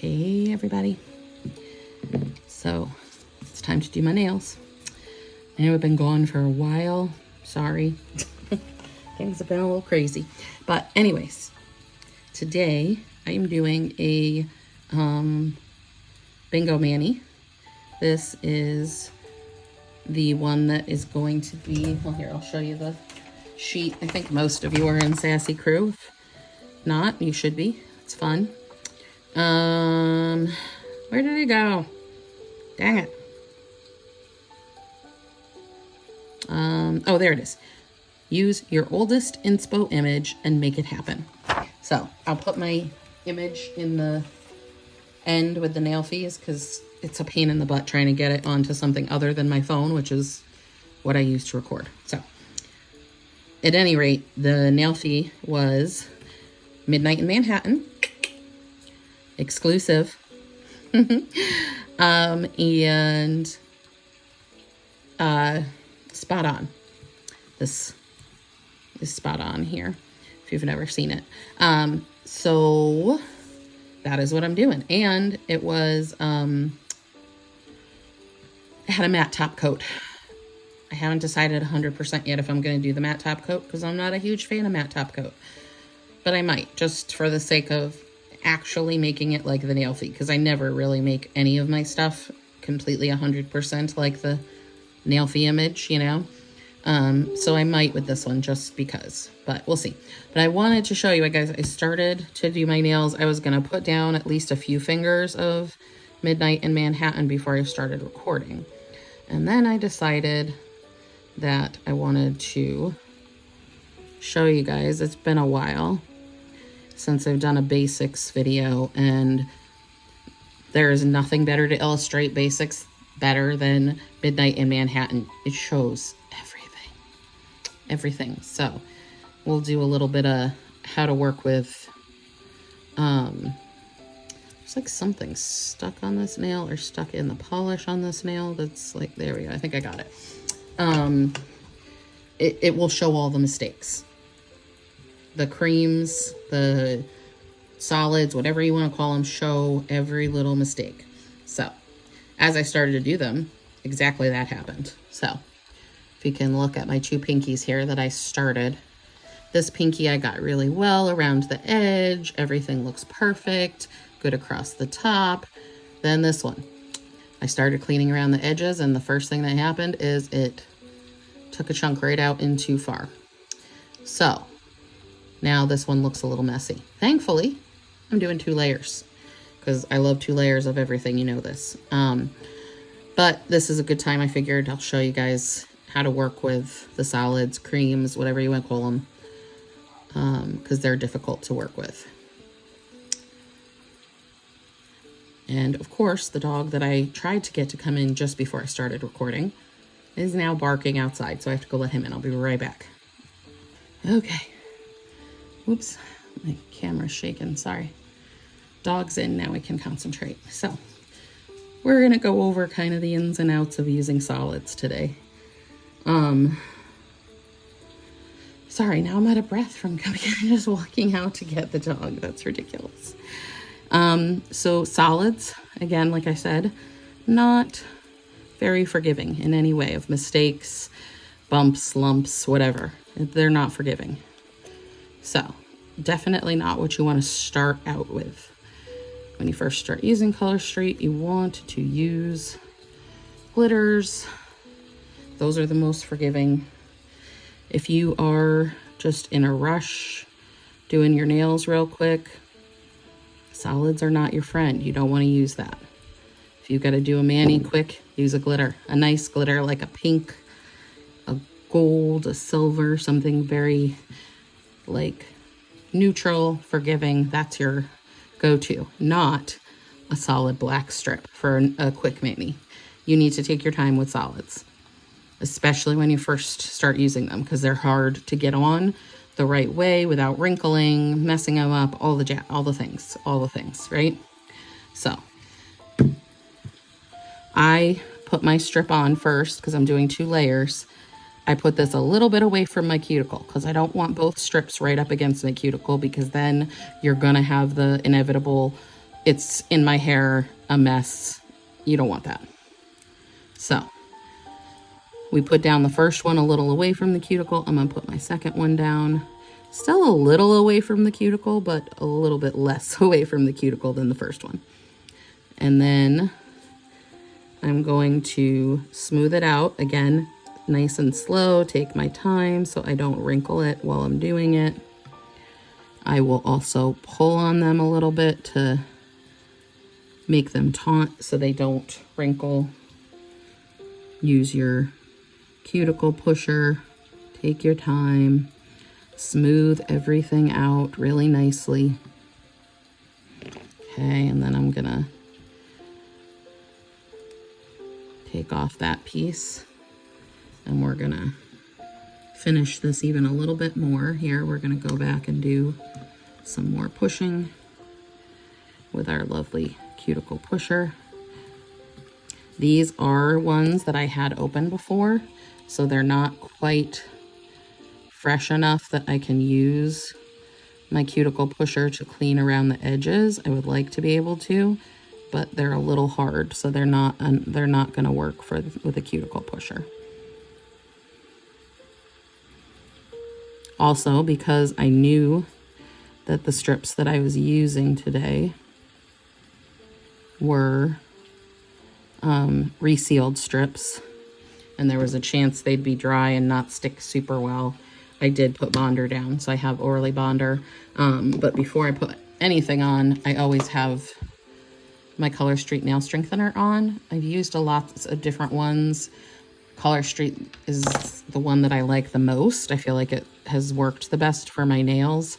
Hey everybody. So it's time to do my nails. I know I've been gone for a while. Sorry. Things have been a little crazy. But anyways, today I am doing a bingo mani. This is the one that is going to be, well here, I'll show you the sheet. I think most of you are in Sassy Crew. If not, you should be. It's fun. Where did it go? Dang it. Oh, there it is. Use your oldest inspo image and make it happen. So I'll put my image in the end with the nail fees because it's a pain in the butt trying to get it onto something other than my phone, which is what I use to record. So at any rate, the nail fee was Midnight in Manhattan, exclusive, and spot on. This is spot on here, if you've never seen it. So that is what I'm doing. And it was, it had a matte top coat. I haven't decided 100% yet if I'm going to do the matte top coat because I'm not a huge fan of matte top coat. But I might, just for the sake of actually making it like the nail fee, because I never really make any of my stuff completely 100% like the nail fee image, you know? So I might with this one just because, but we'll see. But I wanted to show you guys, I started to do my nails. I was going to put down at least a few fingers of Midnight in Manhattan before I started recording. And then I decided that I wanted to show you guys, it's been a while since I've done a basics video, and there is nothing better to illustrate basics better than Midnight in Manhattan. It shows everything. So we'll do a little bit of how to work with, it's like something stuck on this nail or stuck in the polish on this nail. That's like, there we go. I think I got it. It will show all the mistakes. The creams, the solids, whatever you want to call them, show every little mistake. So as I started to do them, exactly that happened. So if you can look at my two pinkies here that I started, this pinky I got really well around the edge. Everything looks perfect, good across the top. Then this one, I started cleaning around the edges, and the first thing that happened is it took a chunk right out in too far. So now this one looks a little messy. Thankfully, I'm doing 2 layers because I love 2 layers of everything. You know this. But this is a good time. I figured I'll show you guys how to work with the solids, creams, whatever you want to call them, because they're difficult to work with. And of course, the dog that I tried to get to come in just before I started recording is now barking outside, so I have to go let him in. I'll be right back. Okay. Whoops, my camera's shaking, sorry. Dog's in, now we can concentrate. So we're gonna go over kind of the ins and outs of using solids today. Sorry, now I'm out of breath from just walking out to get the dog. That's ridiculous. So solids, again, like I said, not very forgiving in any way of mistakes, bumps, lumps, whatever. They're not forgiving. So definitely not what you want to start out with. When you first start using ColorStreet, you want to use glitters. Those are the most forgiving. If you are just in a rush, doing your nails real quick, solids are not your friend. You don't want to use that. If you've got to do a mani quick, use a glitter. A nice glitter like a pink, a gold, a silver, something very like neutral, forgiving. That's your go-to, not a solid black strip for a quick mani. You need to take your time with solids, especially when you first start using them, because they're hard to get on the right way without wrinkling, messing them up, all the things, right? So I put my strip on first because I'm doing 2 layers. I put this a little bit away from my cuticle because I don't want both strips right up against my cuticle, because then you're gonna have the inevitable it's in my hair a mess. You don't want that. So we put down the first one a little away from the cuticle. I'm gonna put my second one down. Still a little away from the cuticle, but a little bit less away from the cuticle than the first one. And then I'm going to smooth it out. Again, nice and slow, take my time so I don't wrinkle it while I'm doing it. I will also pull on them a little bit to make them taut so they don't wrinkle. Use your cuticle pusher, take your time, smooth everything out really nicely. Okay, and then I'm gonna take off that piece and we're gonna finish this even a little bit more. Here, we're gonna go back and do some more pushing with our lovely cuticle pusher. These are ones that I had open before, so they're not quite fresh enough that I can use my cuticle pusher to clean around the edges. I would like to be able to, but they're a little hard, so they're not gonna work with a cuticle pusher. Also, because I knew that the strips that I was using today were resealed strips, and there was a chance they'd be dry and not stick super well, I did put bonder down. So I have Orly bonder, but before I put anything on, I always have my ColorStreet nail strengthener on. I've used a lot of different ones. ColorStreet is the one that I like the most. I feel like it has worked the best for my nails,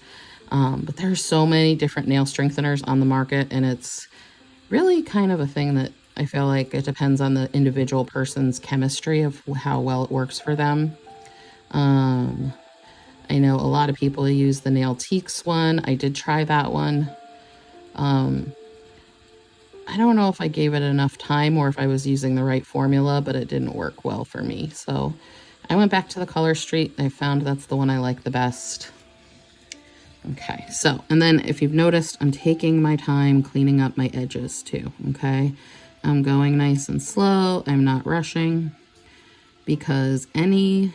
but there's so many different nail strengtheners on the market, and it's really kind of a thing that I feel like it depends on the individual person's chemistry of how well it works for them. I know a lot of people use the Nail Teaks one. I did try that one. I don't know if I gave it enough time or if I was using the right formula, but it didn't work well for me. So I went back to the ColorStreet. I found that's the one I like the best. Okay, so, and then if you've noticed, I'm taking my time cleaning up my edges too, okay? I'm going nice and slow. I'm not rushing, because any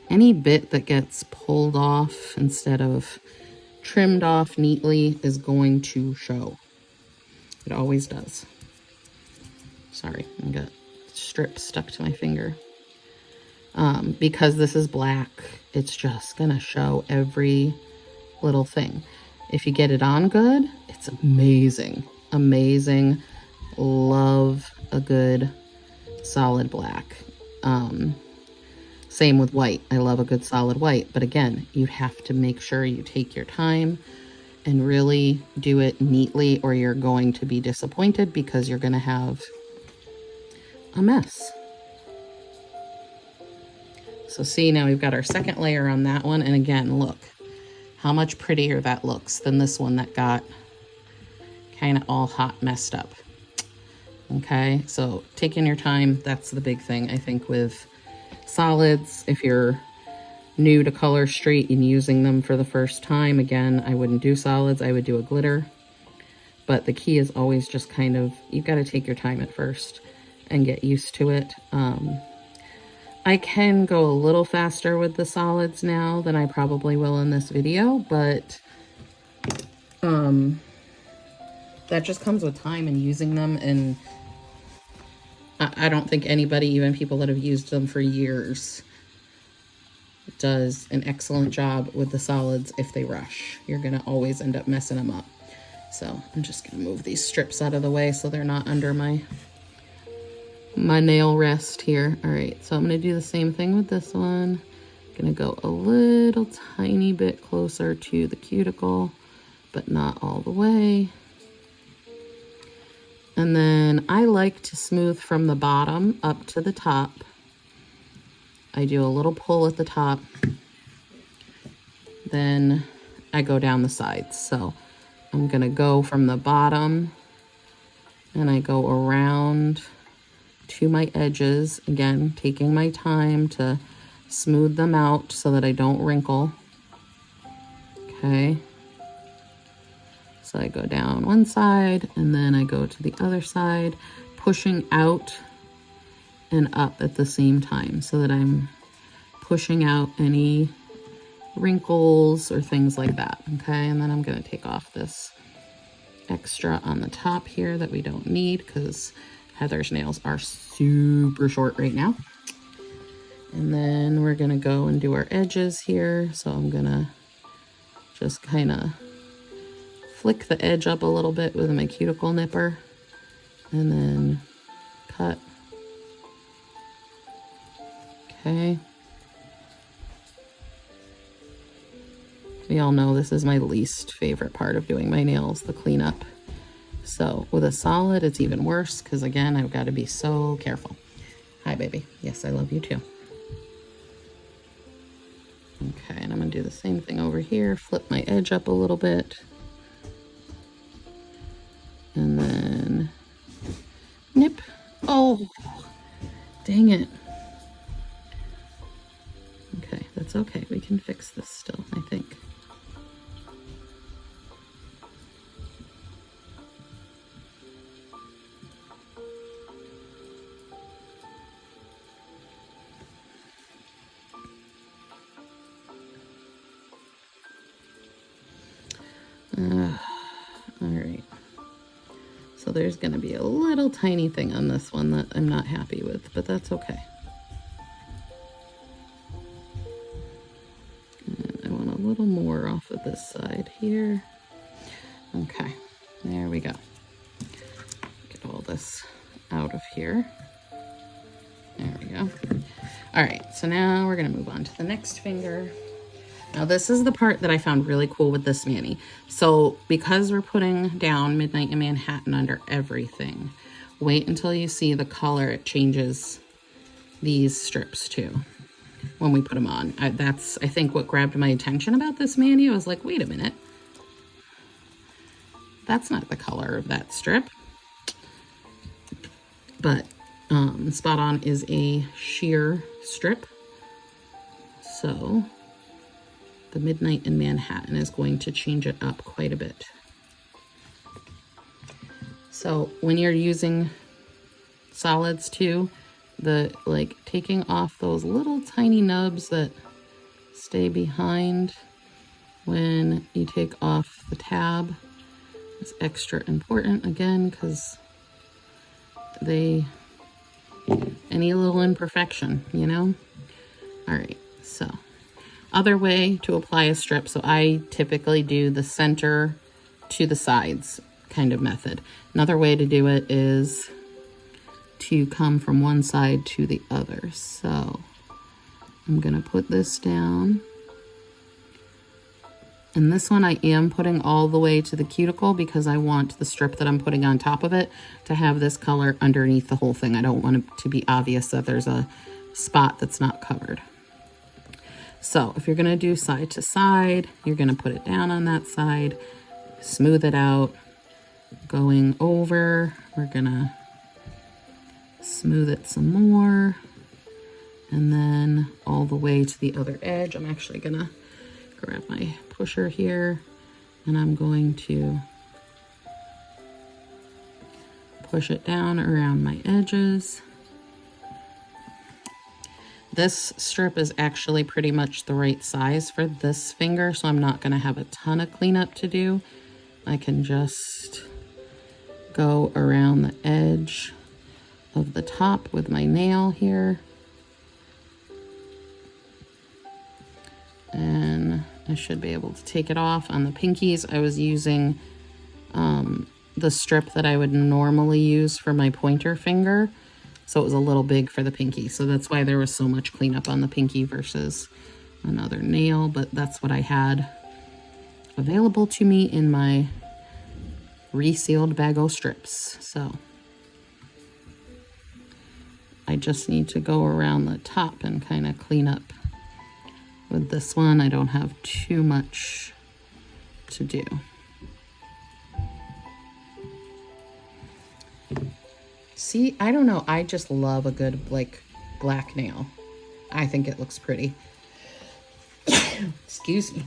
bit that gets pulled off instead of trimmed off neatly is going to show. It always does. Sorry, I got strips stuck to my finger. Because this is black, it's just gonna show every little thing. If you get it on good, it's amazing. Amazing. Love a good solid black. Same with white. I love a good solid white, but again, you have to make sure you take your time and really do it neatly, or you're going to be disappointed because you're going to have a mess. So see, now we've got our second layer on that one, and again, look how much prettier that looks than this one that got kind of all hot messed up. Okay, so taking your time, that's the big thing, I think, with solids. If you're new to ColorStreet and using them for the first time, again, I wouldn't do solids, I would do a glitter. But the key is always just kind of, you've got to take your time at first and get used to it. I can go a little faster with the solids now than I probably will in this video, but that just comes with time and using them, and I don't think anybody, even people that have used them for years, does an excellent job with the solids if they rush. You're going to always end up messing them up. So I'm just going to move these strips out of the way so they're not under my nail rest here. All right, so I'm going to do the same thing with this one. Going to go a little tiny bit closer to the cuticle, but not all the way. And then I like to smooth from the bottom up to the top. I do a little pull at the top, then I go down the sides. So I'm gonna go from the bottom and I go around to my edges, again, taking my time to smooth them out so that I don't wrinkle. Okay. So I go down one side and then I go to the other side, pushing out and up at the same time so that I'm pushing out any wrinkles or things like that. Okay, and then I'm going to take off this extra on the top here that we don't need because Heather's nails are super short right now. And then we're going to go and do our edges here. So I'm going to just kind of flick the edge up a little bit with my cuticle nipper and then cut. Okay. We all know this is my least favorite part of doing my nails, the cleanup. So with a solid, it's even worse because again, I've got to be so careful. Hi, baby. Yes, I love you too. Okay, and I'm gonna do the same thing over here, flip my edge up a little bit. And then nip. Oh, dang it. Okay, that's okay. We can fix this still, I think. All right. So there's going to be a little tiny thing on this one that I'm not happy with, but that's okay. And I want a little more off of this side here. Okay, there we go. Get all this out of here. There we go. All right, so now we're going to move on to the next finger. Now this is the part that I found really cool with this mani. So because we're putting down Midnight in Manhattan under everything, wait until you see the color it changes these strips too when we put them on. That's, I think, what grabbed my attention about this mani. I was like, wait a minute. That's not the color of that strip. But Spot On is a sheer strip. So the Midnight in Manhattan is going to change it up quite a bit. So when you're using solids too, taking off those little tiny nubs that stay behind when you take off the tab is extra important, again, because any little imperfection, you know? All right, so other way to apply a strip. So I typically do the center to the sides kind of method. Another way to do it is to come from one side to the other. So I'm gonna put this down. And this one I am putting all the way to the cuticle because I want the strip that I'm putting on top of it to have this color underneath the whole thing. I don't want it to be obvious that there's a spot that's not covered. So if you're gonna do side to side, you're gonna put it down on that side, smooth it out. Going over, we're gonna smooth it some more, and then all the way to the other edge. I'm actually gonna grab my pusher here, and I'm going to push it down around my edges. This strip is actually pretty much the right size for this finger, so I'm not going to have a ton of cleanup to do. I can just go around the edge of the top with my nail here. And I should be able to take it off. On the pinkies, I was using the strip that I would normally use for my pointer finger. So it was a little big for the pinky. So that's why there was so much cleanup on the pinky versus another nail. But that's what I had available to me in my resealed bag of strips. So I just need to go around the top and kind of clean up. With this one, I don't have too much to do. See, I don't know. I just love a good, black nail. I think it looks pretty. Excuse me.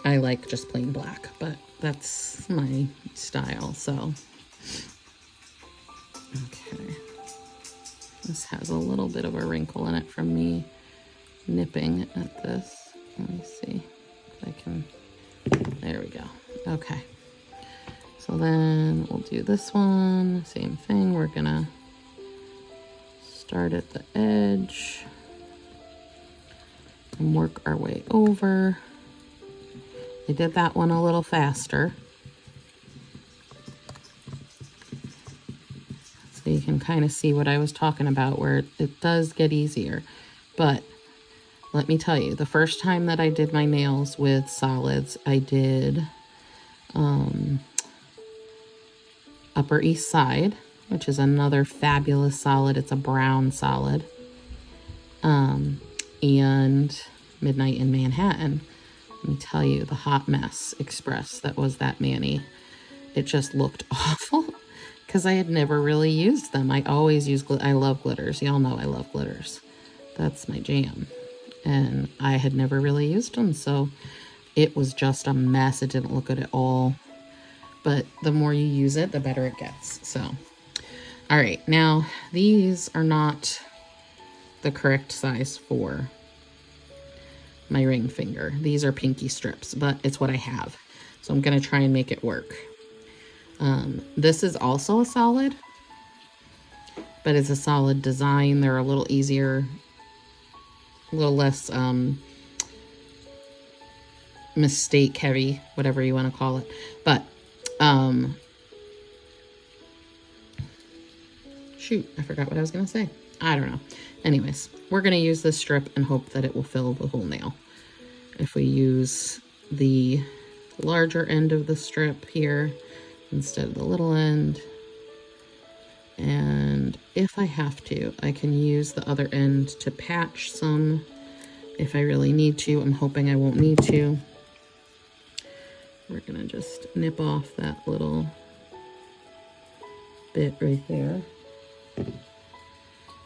I like just plain black, but that's my style, so. Okay. This has a little bit of a wrinkle in it from me nipping at this. Let me see if I can, there we go. Okay. So then we'll do this one, same thing. We're gonna start at the edge and work our way over. I did that one a little faster, so you can kind of see what I was talking about, where it does get easier. But let me tell you, the first time that I did my nails with solids, I did Upper East Side, which is another fabulous solid. It's a brown solid. And Midnight in Manhattan. Let me tell you, the hot mess express that was that mani. It just looked awful because I had never really used them. I always use, I love glitters. Y'all know I love glitters. That's my jam. And I had never really used them, so it was just a mess. It didn't look good at all. But the more you use it, the better it gets. So, all right, now these are not the correct size for my ring finger. These are pinky strips, but it's what I have. So I'm gonna try and make it work. This is also a solid, but it's a solid design. They're a little easier, a little less mistake heavy, whatever you want to call it. But shoot, I forgot what I was gonna say. I don't know. Anyways, we're gonna use this strip and hope that it will fill the whole nail. If we use the larger end of the strip here instead of the little end, and if I have to, I can use the other end to patch some if I really need to. I'm hoping I won't need to. We're gonna just nip off that little bit right there.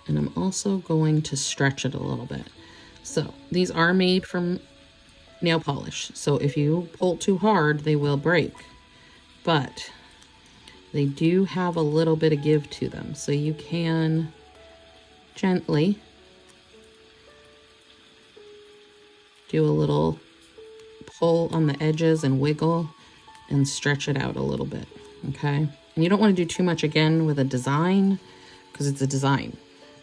And I'm also going to stretch it a little bit. So these are made from nail polish. So if you pull too hard, they will break. But they do have a little bit of give to them. So you can gently do a little pull on the edges and wiggle and stretch it out a little bit, okay? And you don't want to do too much again with a design because it's a design.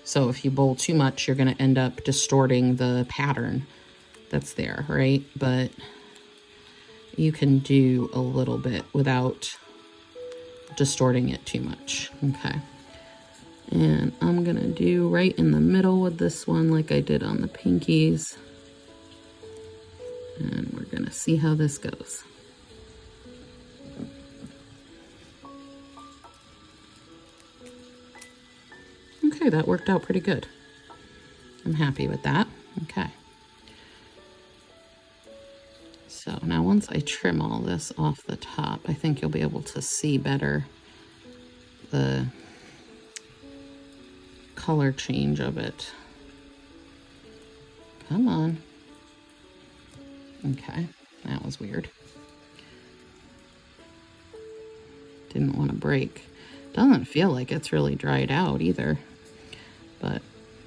So if you bowl too much, you're going to end up distorting the pattern that's there, right? But you can do a little bit without distorting it too much, okay? And I'm going to do right in the middle with this one like I did on the pinkies. And we're going to see how this goes. Okay, that worked out pretty good. I'm happy with that. Okay. So now once I trim all this off the top, I think you'll be able to see better the color change of it. Come on. Okay, that was weird. Didn't want to break. Doesn't feel like it's really dried out either, but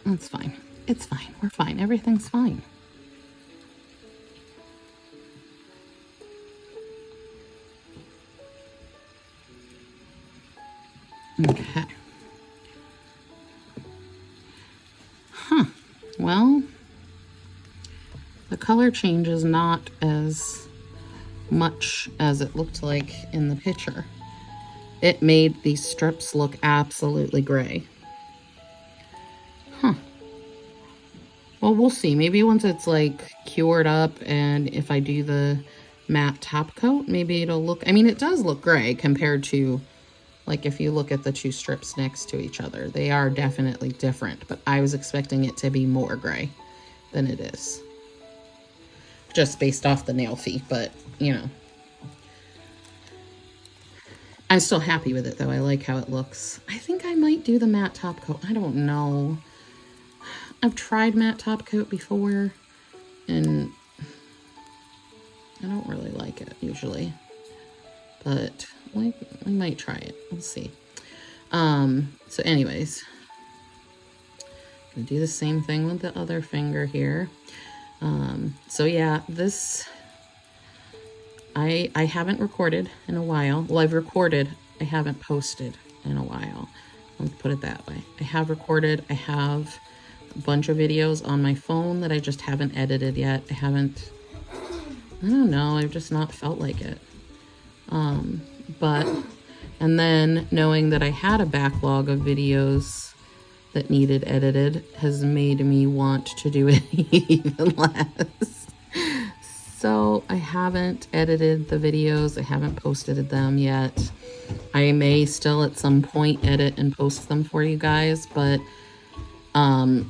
that's fine. It's fine. We're fine. Everything's fine. Okay. Huh. Well, the color change is not as much as it looked like in the picture. It made these strips look absolutely gray. Huh. Well, we'll see. Maybe once it's like cured up and if I do the matte top coat, maybe it'll look, I mean, it does look gray compared to, like, if you look at the two strips next to each other, they are definitely different, but I was expecting it to be more gray than it is. Just based off the nail fee, but, you know. I'm still happy with it, though. I like how it looks. I think I might do the matte top coat. I don't know. I've tried matte top coat before, and I don't really like it usually, but we might try it. We'll see. So anyways, I'm gonna do the same thing with the other finger here. So yeah, this, I haven't recorded in a while. Well, I've recorded, I haven't posted in a while. Let's put it that way. I have recorded, I have a bunch of videos on my phone that I just haven't edited yet. I don't know, I've just not felt like it. And then knowing that I had a backlog of videos that needed edited has made me want to do it even less. So I haven't edited the videos. I haven't posted them yet. I may still at some point edit and post them for you guys, but I'm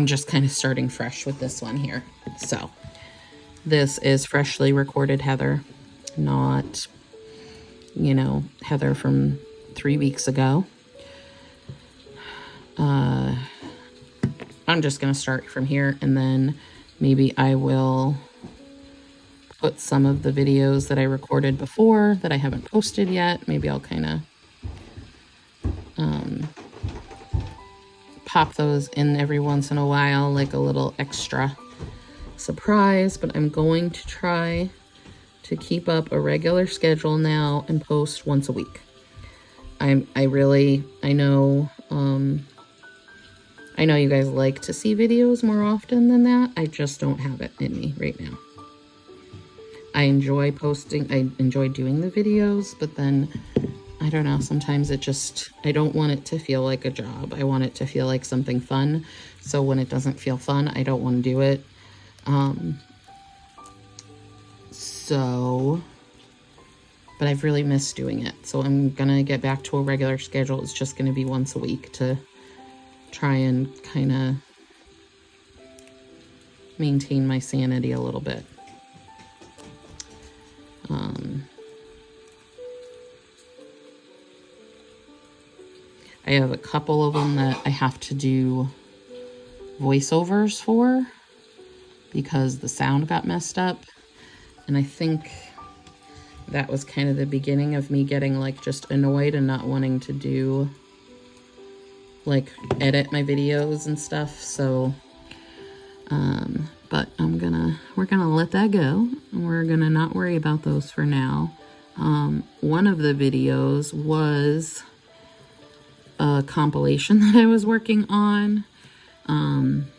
just kind of starting fresh with this one here. So this is freshly recorded Heather, not, you know, Heather from 3 weeks ago. I'm just going to start from here, and then maybe I will put some of the videos that I recorded before that I haven't posted yet. Maybe I'll kind of pop those in every once in a while, like a little extra surprise, but I'm going to try to keep up a regular schedule now and post once a week. I know you guys like to see videos more often than that. I just don't have it in me right now. I enjoy posting, I enjoy doing the videos, but then, I don't know, sometimes I don't want it to feel like a job. I want it to feel like something fun. So when it doesn't feel fun, I don't want to do it. But I've really missed doing it. So I'm going to get back to a regular schedule. It's just going to be once a week to try and kind of maintain my sanity a little bit. I have a couple of them that I have to do voiceovers for because the sound got messed up. And I think that was kind of the beginning of me getting like just annoyed and not wanting to do like edit my videos and stuff. So, but we're gonna let that go. We're gonna not worry about those for now. One of the videos was a compilation that I was working on. I'm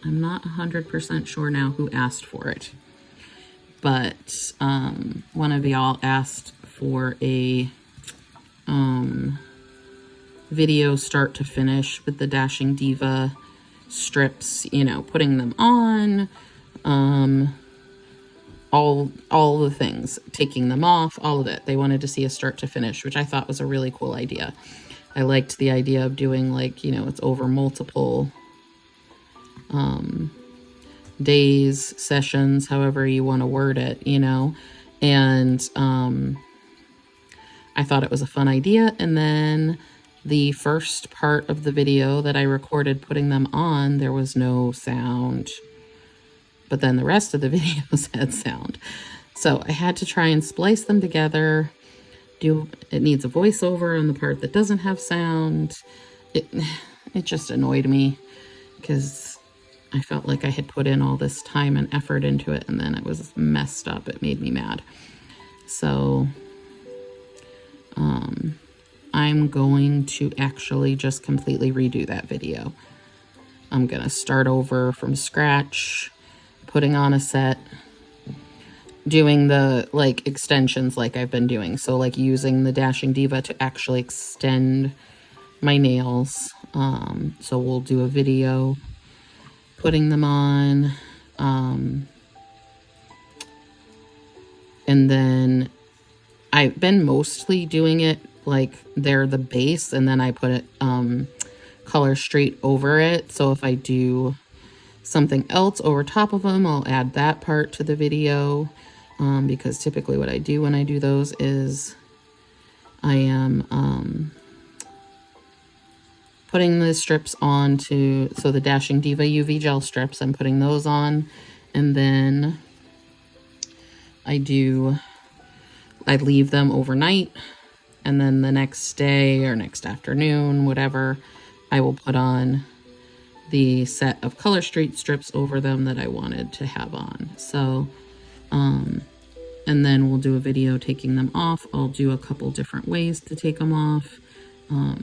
not 100% sure now who asked for it, but one of y'all asked for a video start to finish with the Dashing Diva strips, you know, putting them on, all the things, taking them off, all of it. They wanted to see a start to finish, which I thought was a really cool idea. I liked the idea of doing like, you know, it's over multiple days, sessions, however you want to word it, you know, and I thought it was a fun idea. And then the first part of the video that I recorded putting them on, there was no sound, but then the rest of the videos had sound. So I had to try and splice them together. It needs a voiceover on the part that doesn't have sound. It just annoyed me because I felt like I had put in all this time and effort into it, and then it was messed up. It made me mad. So I'm going to actually just completely redo that video. I'm going to start over from scratch, putting on a set, doing the like extensions like I've been doing. So like using the Dashing Diva to actually extend my nails. So we'll do a video putting them on. And then I've been mostly doing it like they're the base, and then I put it ColorStreet over it. So if I do something else over top of them, I'll add that part to the video, because typically what I do when I do those is I am putting the strips on so the Dashing Diva UV gel strips, I'm putting those on, And then I leave them overnight, and then the next day or next afternoon, whatever, I will put on the set of ColorStreet strips over them that I wanted to have on. So, and then we'll do a video taking them off. I'll do a couple different ways to take them off. I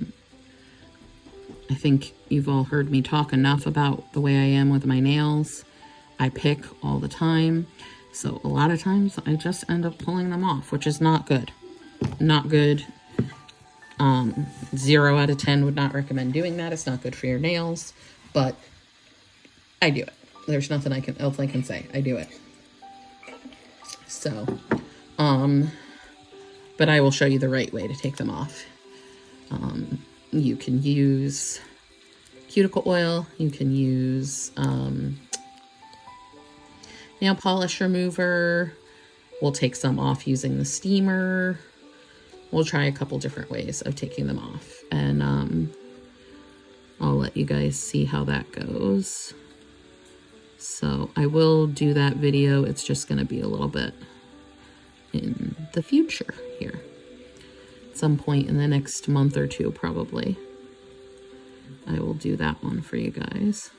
think you've all heard me talk enough about the way I am with my nails. I pick all the time. So a lot of times I just end up pulling them off, which is not good. Not good. 0 out of 10 would not recommend doing that. It's not good for your nails, but I do it. There's nothing else I can say. I do it. So, but I will show you the right way to take them off. You can use cuticle oil. You can use nail polish remover. We'll take some off using the steamer. We'll try a couple different ways of taking them off. And I'll let you guys see how that goes. So I will do that video. It's just going to be a little bit in the future here. Some point in the next month or two, probably. I will do that one for you guys.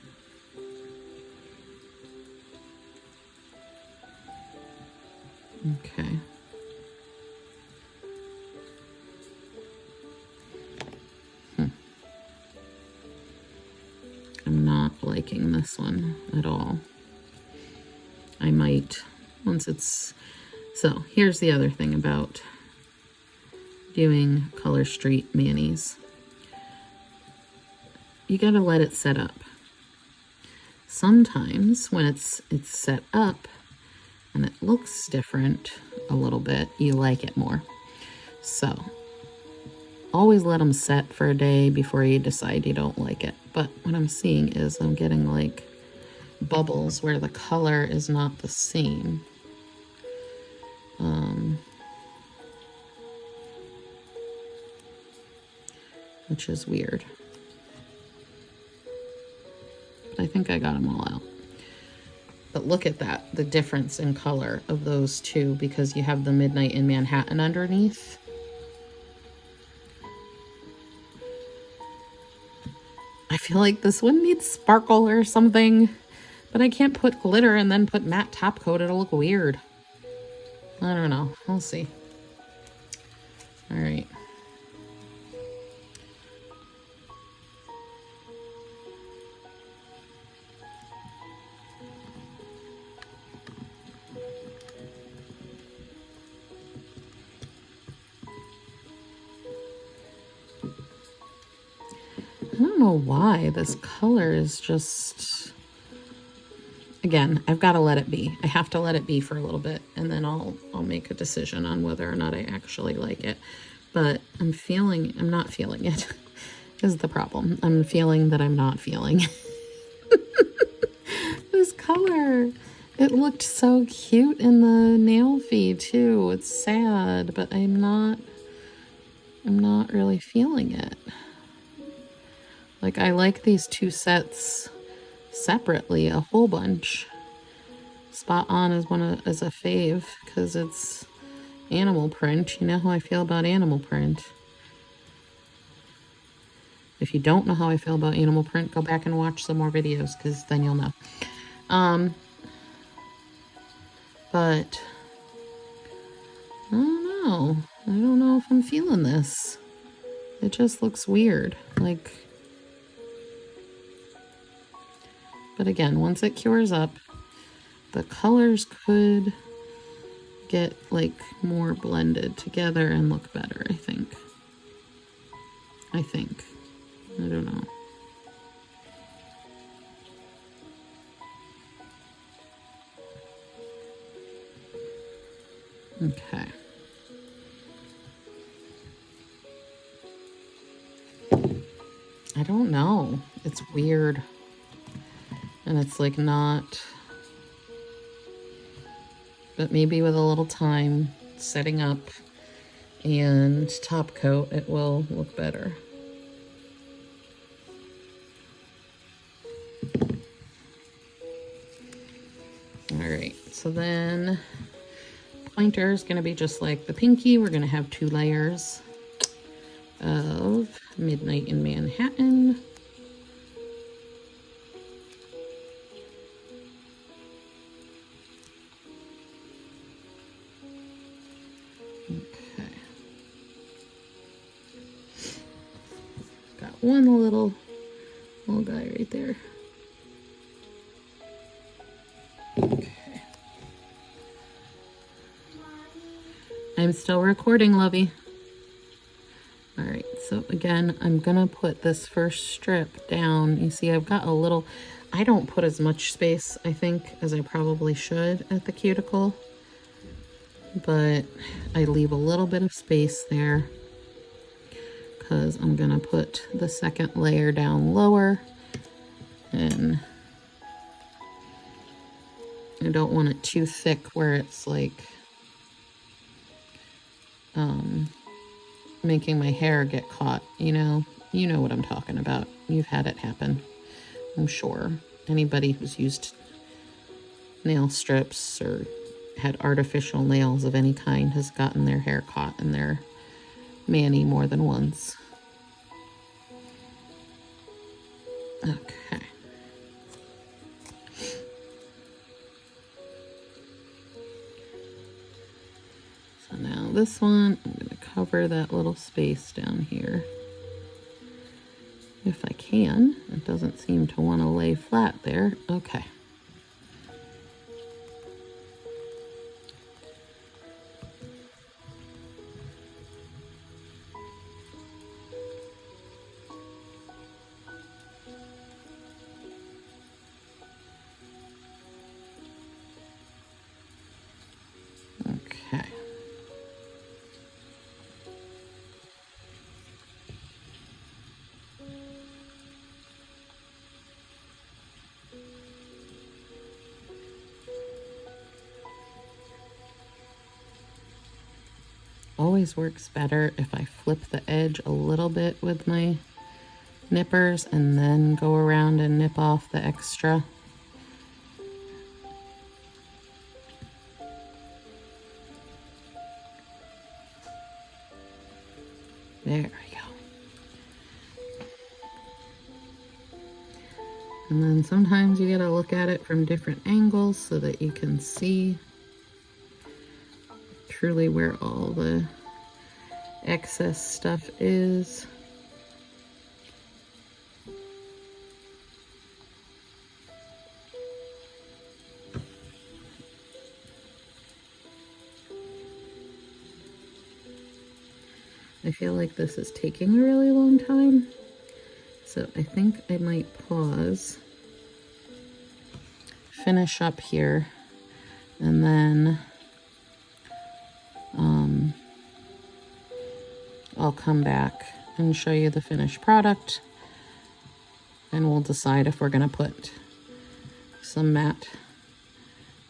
Okay. I'm not liking this one at all. I might, once it's, so here's the other thing about doing ColorStreet manis. You gotta let it set up. Sometimes when it's set up and it looks different a little bit, you like it more. So always let them set for a day before you decide you don't like it. But what I'm seeing is I'm getting like bubbles where the color is not the same. Which is weird. But I think I got them all out. But look at that, the difference in color of those two, because you have the Midnight in Manhattan underneath. I feel like this one needs sparkle or something, but I can't put glitter and then put matte top coat. It'll look weird. I don't know. We'll see. All right. I don't know why this color is just, again, I've got to let it be. I have to let it be for a little bit, and then I'll make a decision on whether or not I actually like it. But I'm not feeling it is the problem. I'm feeling that I'm not feeling this color. It looked so cute in the nail feed too. It's sad, but I'm not really feeling it. Like, I like these two sets separately a whole bunch. Spot On is is a fave because it's animal print. You know how I feel about animal print. If you don't know how I feel about animal print, go back and watch some more videos, because then you'll know. But I don't know. I don't know if I'm feeling this. It just looks weird. Like, but again, once it cures up, the colors could get like more blended together and look better, I think. I don't know. Okay. I don't know. It's weird. And it's like not, but maybe with a little time setting up and top coat, it will look better. so then pointer is going to be just like the pinky. We're going to have 2 layers of Midnight in Manhattan. Okay. Got one little guy right there. Okay. I'm still recording, lovey. All right, so again, I'm gonna put this first strip down. You see, I've got a little, I don't put as much space, I think, as I probably should at the cuticle, but I leave a little bit of space there because I'm gonna put the second layer down lower, and I don't want it too thick where it's like making my hair get caught, you know what I'm talking about. You've had it happen, I'm sure. Anybody who's used nail strips or had artificial nails of any kind has gotten their hair caught in their mani more than once. Okay. So now this one, I'm going to cover that little space down here. If I can. It doesn't seem to want to lay flat there. Okay. Okay. Always works better if I flip the edge a little bit with my nippers and then go around and nip off the extra. There we go. And then sometimes you gotta look at it from different angles so that you can see truly where all the excess stuff is. I feel like this is taking a really long time, so I think I might pause, finish up here, and then I'll come back and show you the finished product, and we'll decide if we're going to put some matte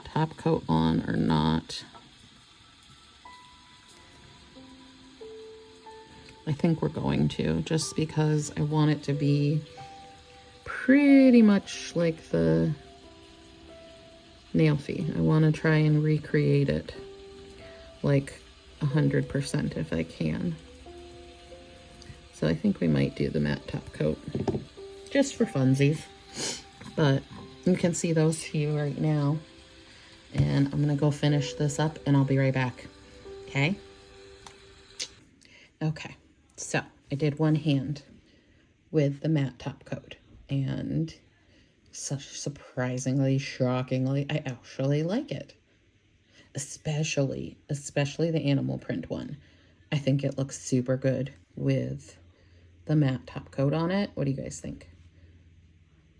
top coat on or not. I think we're going to, just because I want it to be pretty much like the nail fee. I want to try and recreate it like 100% if I can. So I think we might do the matte top coat just for funsies, but you can see those few right now, and I'm gonna go finish this up and I'll be right back. Okay. So I did one hand with the matte top coat, and surprisingly, shockingly, I actually like it. Especially the animal print one. I think it looks super good with the matte top coat on it. What do you guys think?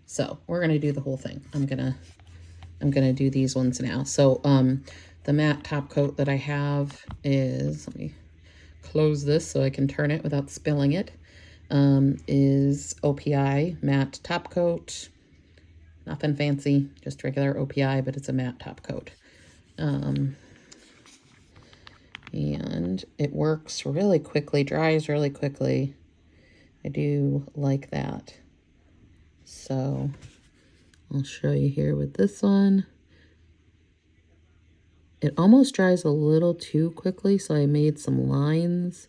So we're gonna do the whole thing. I'm gonna do these ones now. So the matte top coat that I have is, let me close this so I can turn it without spilling it, is OPI matte top coat. Nothing fancy, just regular OPI, but it's a matte top coat. And it works really quickly, dries really quickly. I do like that. So I'll show you here with this one. It almost dries a little too quickly, so I made some lines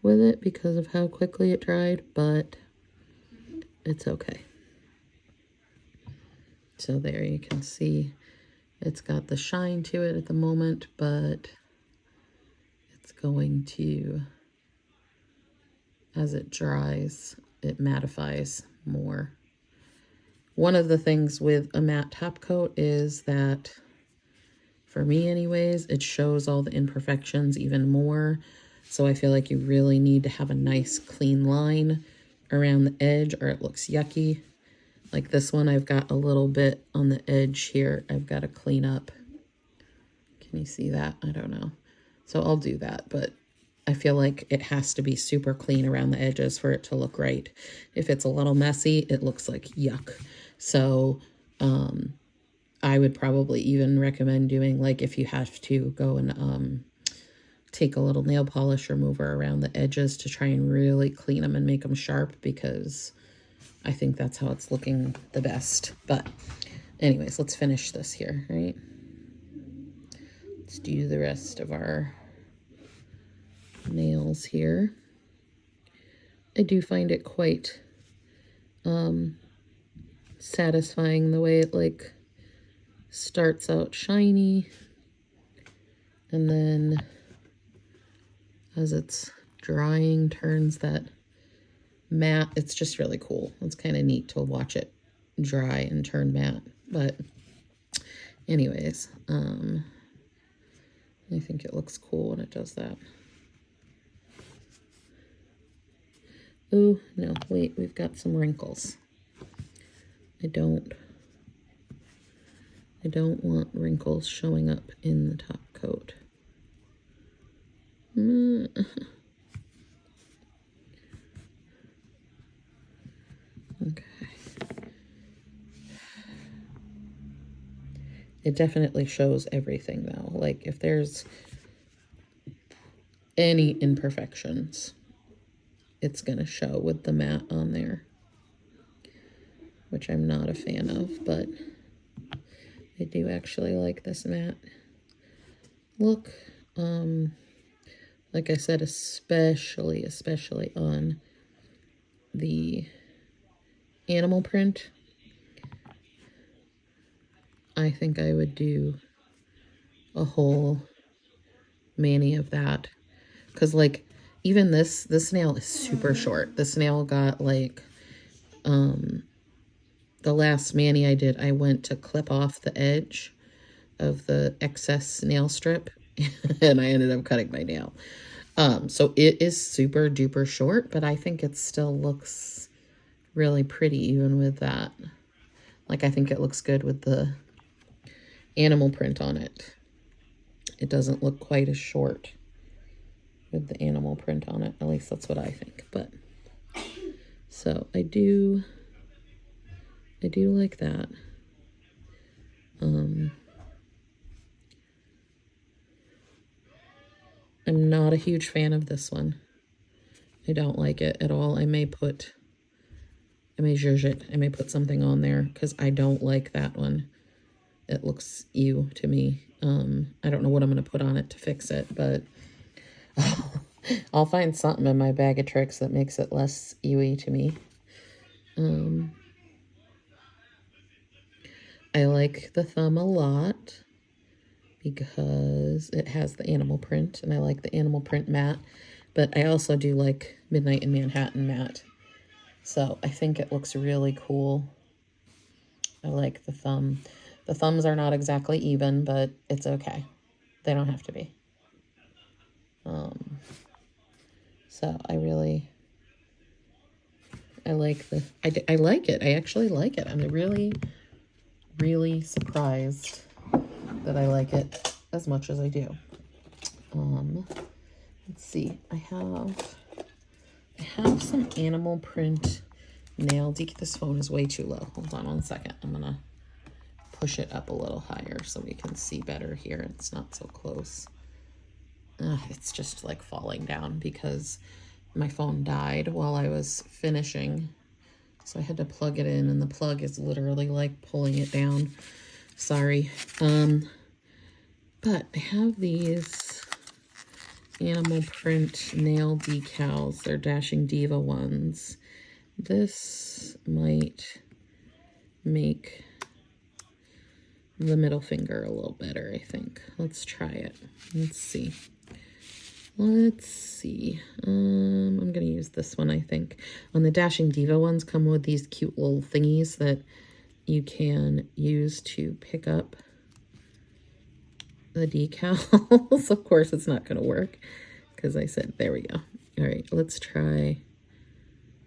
with it because of how quickly it dried, but it's okay. So there you can see it's got the shine to it at the moment, but it's going to, as it dries, it mattifies more. One of the things with a matte top coat is that, for me anyways, it shows all the imperfections even more. So I feel like you really need to have a nice clean line around the edge or it looks yucky. Like this one, I've got a little bit on the edge here I've got to clean up. Can you see that? I don't know. So I'll do that, but I feel like it has to be super clean around the edges for it to look right. If it's a little messy, it looks like yuck. So I would probably even recommend doing, like, if you have to go and take a little nail polish remover around the edges to try and really clean them and make them sharp, because I think that's how it's looking the best. But anyways, let's finish this here, right? Let's do the rest of our nails here. I do find it quite satisfying the way it like starts out shiny, and then as it's drying turns that matte. It's just really cool. It's kind of neat to watch it dry and turn matte. But anyways, I think it looks cool when it does that. Oh, no, wait, we've got some wrinkles. I don't want wrinkles showing up in the top coat. Okay. It definitely shows everything though. Like if there's any imperfections, it's gonna show with the matte on there, which I'm not a fan of, but I do actually like this matte look. Like I said, especially on the animal print, I think I would do a whole mani of that, because like even this nail is super short. This nail got like the last mani I did, I went to clip off the edge of the excess nail strip and I ended up cutting my nail. So it is super duper short, but I think it still looks really pretty even with that. Like I think it looks good with the animal print on it. It doesn't look quite as short with the animal print on it. At least that's what I think. But so I do like that. I'm not a huge fan of this one. I don't like it at all. I may put something on there because I don't like that one. It looks ew to me. I don't know what I'm going to put on it to fix it, but I'll find something in my bag of tricks that makes it less ewy to me. I like the thumb a lot because it has the animal print, and I like the animal print matte, but I also do like Midnight in Manhattan matte. So I think it looks really cool. I like the thumb. The thumbs are not exactly even, but it's okay. They don't have to be. So I like it. I actually like it. I'm really, really surprised that I like it as much as I do. Let's see. I have some animal print nail. This phone is way too low. Hold on one second. I'm gonna push it up a little higher so we can see better here. It's not so close. It's just like falling down because my phone died while I was finishing. So I had to plug it in, and the plug is literally like pulling it down. Sorry. But I have these animal print nail decals. They're Dashing Diva ones. This might make the middle finger a little better, I think. Let's try it. Let's see. Let's see. I'm gonna use this one, I think. On the Dashing Diva ones come with these cute little thingies that you can use to pick up the decals. Of course, it's not gonna work because I said, there we go. All right, let's try.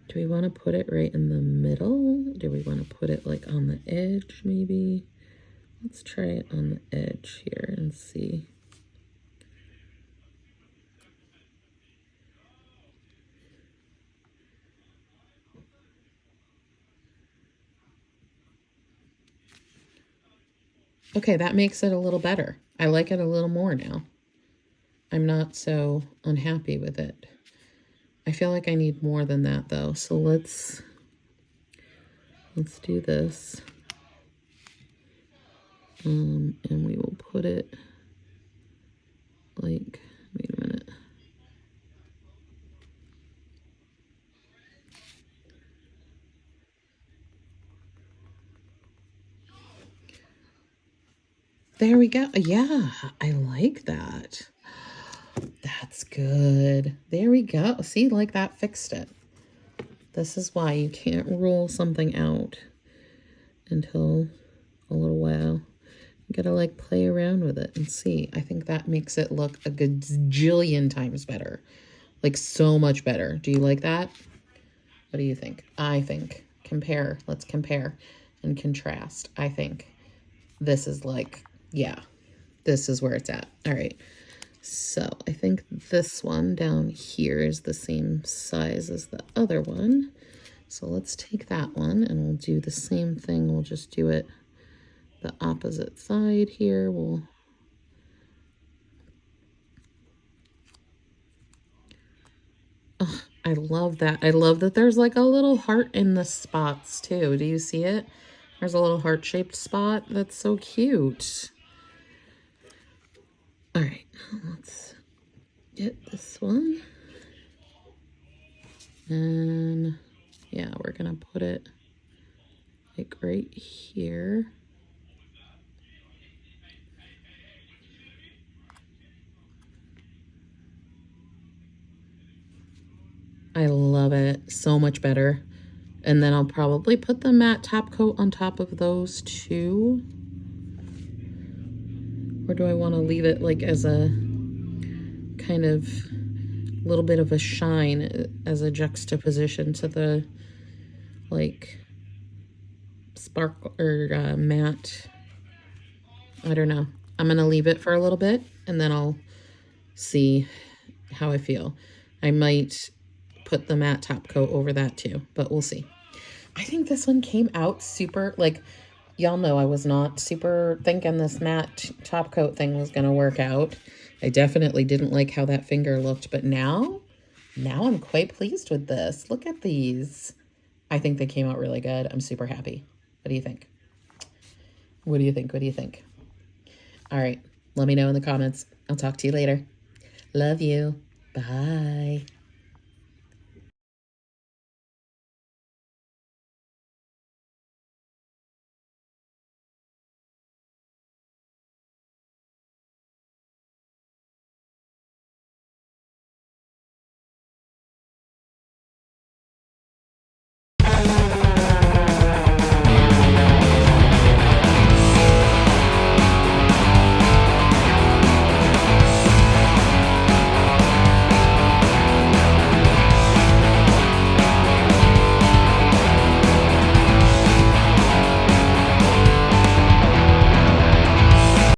Do we want to put it right in the middle? Do we want to put it like on the edge maybe? Let's try it on the edge here and see. Okay, that makes it a little better. I like it a little more now. I'm not so unhappy with it. I feel like I need more than that though. So let's do this. And we will put it like, wait a minute. There we go. Yeah, I like that. That's good. There we go. See, like that fixed it. This is why you can't rule something out until a little while. You gotta like play around with it and see. I think that makes it look a gajillion times better. Like so much better. Do you like that? What do you think? I think compare. Let's compare and contrast. I think this is like, yeah, this is where it's at. All right. So I think this one down here is the same size as the other one. So let's take that one and we'll do the same thing. We'll just do it the opposite side here. Oh, I love that. I love that there's like a little heart in the spots too. Do you see it? There's a little heart-shaped spot. That's so cute. All right, let's get this one. And yeah, we're gonna put it like right here. I love it so much better. And then I'll probably put the matte top coat on top of those two. Or do I want to leave it like as a kind of little bit of a shine as a juxtaposition to the like sparkle or matte? I don't know. I'm going to leave it for a little bit and then I'll see how I feel. I might put the matte top coat over that too, but we'll see. I think this one came out super, like, y'all know I was not super thinking this matte top coat thing was going to work out. I definitely didn't like how that finger looked, but now I'm quite pleased with this. Look at these. I think they came out really good. I'm super happy. What do you think? What do you think? What do you think? All right. Let me know in the comments. I'll talk to you later. Love you. Bye.